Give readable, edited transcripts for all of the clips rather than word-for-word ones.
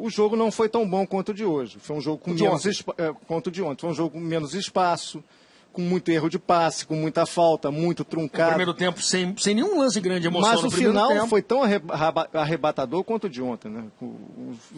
o jogo não foi tão bom quanto o de hoje. Foi um jogo com quanto o de ontem. Foi um jogo com menos espaço, com muito erro de passe, com muita falta, muito truncado. No primeiro tempo, sem nenhum lance grande de emoção. Mas o final foi tão arrebatador quanto o de ontem, né?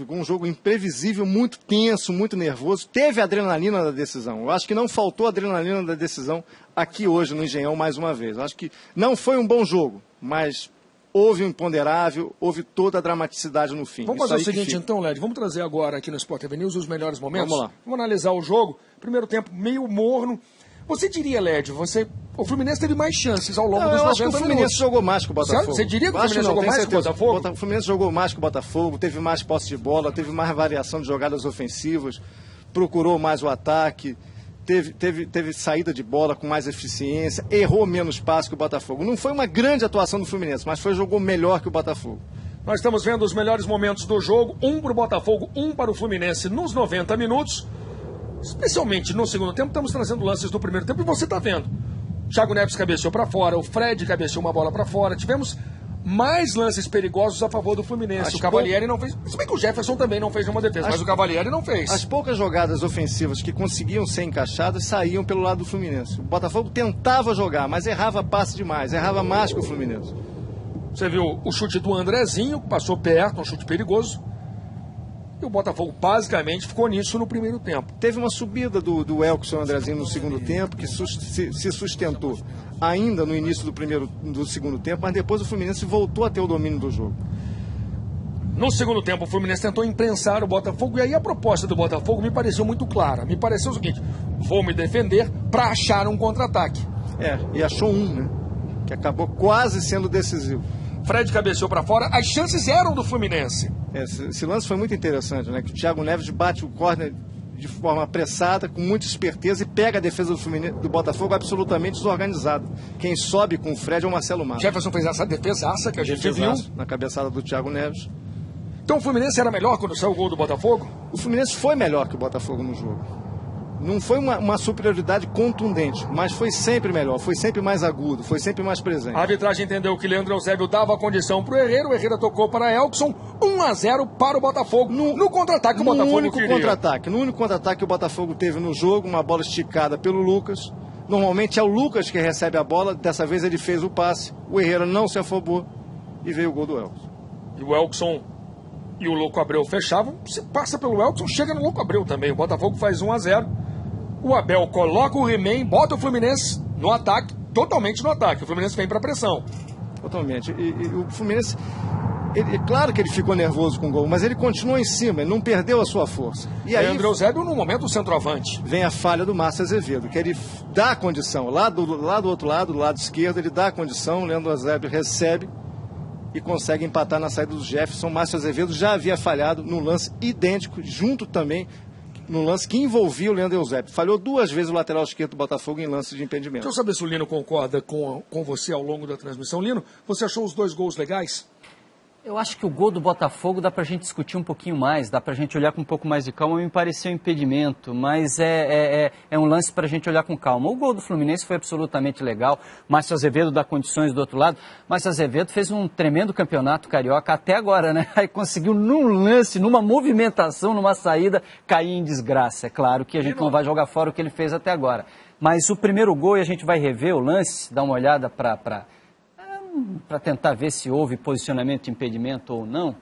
Um jogo imprevisível, muito tenso, muito nervoso. Teve adrenalina da decisão. Eu acho que não faltou adrenalina da decisão aqui hoje no Engenhão mais uma vez. Eu acho que não foi um bom jogo, mas houve um imponderável, houve toda a dramaticidade no fim. Vamos fazer o seguinte então, Led, vamos trazer agora aqui no Sport TV News os melhores momentos. Vamos lá. Vamos analisar o jogo. Primeiro tempo meio morno. Você diria, Led, o Fluminense teve mais chances ao longo dos 90 minutos. Eu acho que o Fluminense jogou mais que o Botafogo. Você diria que o Fluminense jogou mais que o Botafogo? O Fluminense jogou mais que o Botafogo, teve mais posse de bola, teve mais variação de jogadas ofensivas, procurou mais o ataque, teve saída de bola com mais eficiência, errou menos passe que o Botafogo. Não foi uma grande atuação do Fluminense, mas jogou melhor que o Botafogo. Nós estamos vendo os melhores momentos do jogo, um para o Botafogo, um para o Fluminense nos 90 minutos. Especialmente no segundo tempo, estamos trazendo lances do primeiro tempo e você está vendo. Thiago Neves cabeceou para fora, o Fred cabeceou uma bola para fora. Tivemos mais lances perigosos a favor do Fluminense. O Cavalieri não fez. Se bem que o Jefferson também não fez nenhuma defesa, mas o Cavalieri não fez. As poucas jogadas ofensivas que conseguiam ser encaixadas saíam pelo lado do Fluminense. O Botafogo tentava jogar, mas errava passe demais, errava mais que o Fluminense. Você viu o chute do Andrezinho, que passou perto, um chute perigoso. E o Botafogo basicamente ficou nisso no primeiro tempo. Teve uma subida do Elkson Andrezinho no segundo tempo, que se sustentou ainda no início do segundo tempo, mas depois o Fluminense voltou a ter o domínio do jogo. No segundo tempo, o Fluminense tentou imprensar o Botafogo, e aí a proposta do Botafogo me pareceu muito clara. Me pareceu o seguinte: vou me defender para achar um contra-ataque. E achou né? Que acabou quase sendo decisivo. Fred cabeceou para fora, as chances eram do Fluminense. Esse lance foi muito interessante, né? Que o Thiago Neves bate o córner de forma apressada, com muita esperteza, e pega a defesa do Botafogo absolutamente desorganizada. Quem sobe com o Fred é o Marcelo Matos. Jefferson fez essa defesaça que a gente viu. Na cabeçada do Thiago Neves. Então o Fluminense era melhor quando saiu o gol do Botafogo? O Fluminense foi melhor que o Botafogo no jogo. Não foi uma superioridade contundente, mas foi sempre melhor, foi sempre mais agudo, foi sempre mais presente. A arbitragem entendeu que Leandro Eusébio dava a condição para o Herrera tocou para Elkson, 1-0 para o Botafogo. No contra-ataque o Botafogo No único contra-ataque que o Botafogo teve no jogo, uma bola esticada pelo Lucas. Normalmente é o Lucas que recebe a bola, dessa vez ele fez o passe, o Herrera não se afobou e veio o gol do Elkson. E o Elkson e o Louco Abreu fechavam, se passa pelo Elkson, chega no Louco Abreu também. O Botafogo faz 1-0. O Abel coloca o He-Man, bota o Fluminense no ataque, totalmente no ataque. O Fluminense vem para pressão. Totalmente. E o Fluminense, claro que ele ficou nervoso com o gol, mas ele continuou em cima, ele não perdeu a sua força. E aí, Leandro Eusébio, no momento, o centroavante. Vem a falha do Márcio Azevedo, que ele dá a condição. Lá do outro lado, do lado esquerdo, ele dá a condição, o Leandro Eusébio recebe e consegue empatar na saída do Jefferson. Márcio Azevedo já havia falhado num lance idêntico, junto também no lance que envolvia o Leandro Eusébio. Falhou 2 vezes o lateral esquerdo do Botafogo em lance de impedimento. Deixa eu saber se o Lino concorda com você ao longo da transmissão. Lino, você achou os 2 gols legais? Eu acho que o gol do Botafogo dá pra gente discutir um pouquinho mais, dá pra gente olhar com um pouco mais de calma. Me pareceu um impedimento, mas é um lance pra gente olhar com calma. O gol do Fluminense foi absolutamente legal. Márcio Azevedo dá condições do outro lado. Márcio Azevedo fez um tremendo campeonato carioca até agora, né? Aí conseguiu num lance, numa movimentação, numa saída, cair em desgraça. É claro que a gente não vai jogar fora o que ele fez até agora. Mas o primeiro gol, e a gente vai rever o lance, dar uma olhada para tentar ver se houve posicionamento de impedimento ou não.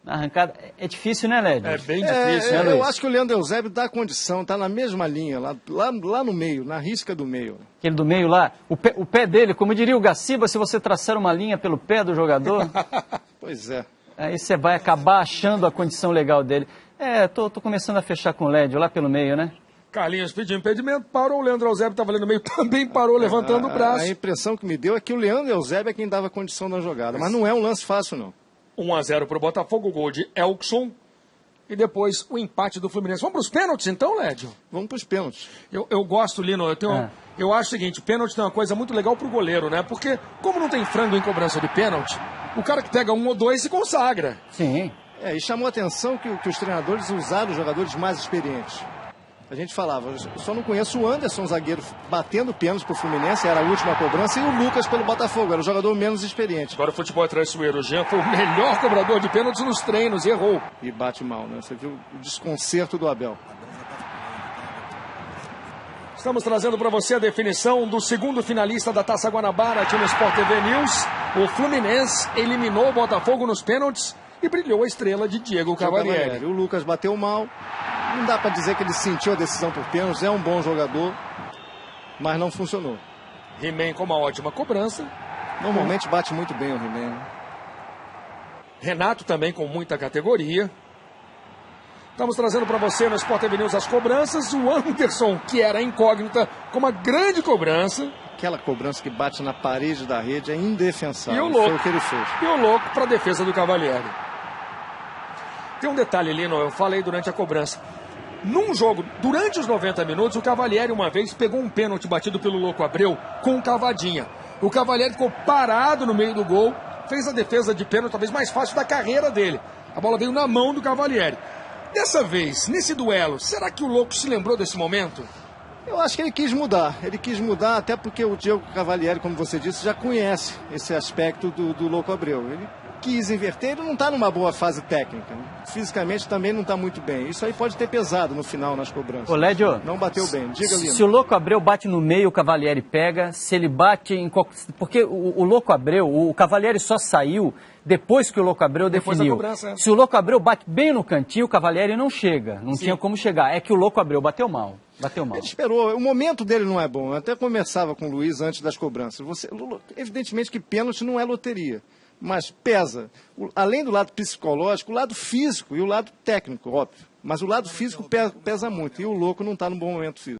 Na arrancada, é difícil, né, Led? É bem difícil, né, Luiz? Eu acho que o Leandro Eusébio dá condição, tá na mesma linha, lá no meio, na risca do meio. Aquele do meio lá, o pé dele, como diria o Gaciba, se você traçar uma linha pelo pé do jogador... Pois é. Aí você vai acabar achando a condição legal dele. Tô começando a fechar com o Led, lá pelo meio, né? Carlinhos pediu impedimento, parou, o Leandro Eusébio estava ali no meio, também parou, levantando o braço. A impressão que me deu é que o Leandro Eusébio é quem dava condição na jogada, mas não é um lance fácil, não. 1-0 para o Botafogo, gol de Elkson, e depois o empate do Fluminense. Vamos para os pênaltis então, Lédio? Vamos para os pênaltis. Eu gosto, Lino, eu acho o seguinte, pênalti tem uma coisa muito legal para o goleiro, né? Porque como não tem frango em cobrança de pênalti, o cara que pega 1 ou 2 se consagra. Sim. E chamou a atenção que os treinadores usaram os jogadores mais experientes. A gente falava, eu só não conheço o Anderson, zagueiro, batendo pênalti pro Fluminense, era a última cobrança, e o Lucas pelo Botafogo, era o jogador menos experiente. Agora o futebol é traiçoeiro. O Jean foi o melhor cobrador de pênaltis nos treinos, e errou. E bate mal, né? Você viu o desconcerto do Abel. Estamos trazendo para você a definição do segundo finalista da Taça Guanabara aqui no Sport TV News. O Fluminense eliminou o Botafogo nos pênaltis e brilhou a estrela de Diego Cavalieri. O Lucas bateu mal. Não dá para dizer que ele sentiu a decisão por pênaltis, é um bom jogador, mas não funcionou. He-Man com uma ótima cobrança. Normalmente bate muito bem o He-Man. Renato também com muita categoria. Estamos trazendo para você no Sport TV News as cobranças. O Anderson, que era incógnita, com uma grande cobrança. Aquela cobrança que bate na parede da rede é indefensável. E o louco, foi o que ele fez. E o louco para a defesa do Cavalieri. Tem um detalhe, Lino, eu falei durante a cobrança. Num jogo, durante os 90 minutos, o Cavalieri uma vez pegou um pênalti batido pelo Louco Abreu com cavadinha. O Cavalieri ficou parado no meio do gol, fez a defesa de pênalti talvez mais fácil da carreira dele. A bola veio na mão do Cavalieri. Dessa vez, nesse duelo, será que o Louco se lembrou desse momento? Eu acho que ele quis mudar. Ele quis mudar até porque o Diego Cavalieri, como você disse, já conhece esse aspecto do Louco Abreu. Ele quis inverter, ele não está numa boa fase técnica. Né? Fisicamente também não está muito bem. Isso aí pode ter pesado no final nas cobranças. Ô, Lédio, não bateu bem. Diga, Lino. Se o Louco Abreu bate no meio, o Cavalieri pega. Se ele bate em... Porque o Louco Abreu, o Cavalieri só saiu depois que o Louco Abreu definiu. Cobrança, é. Se o Louco Abreu bate bem no cantinho, o Cavalieri não chega. Não tinha como chegar. É que o Louco Abreu bateu mal. Bateu mal. Ele esperou. O momento dele não é bom. Eu até conversava com o Luiz antes das cobranças. Evidentemente que pênalti não é loteria. Mas pesa, além do lado psicológico, o lado físico e o lado técnico, óbvio. Mas o lado físico pesa muito. E o Louco não está num bom momento físico.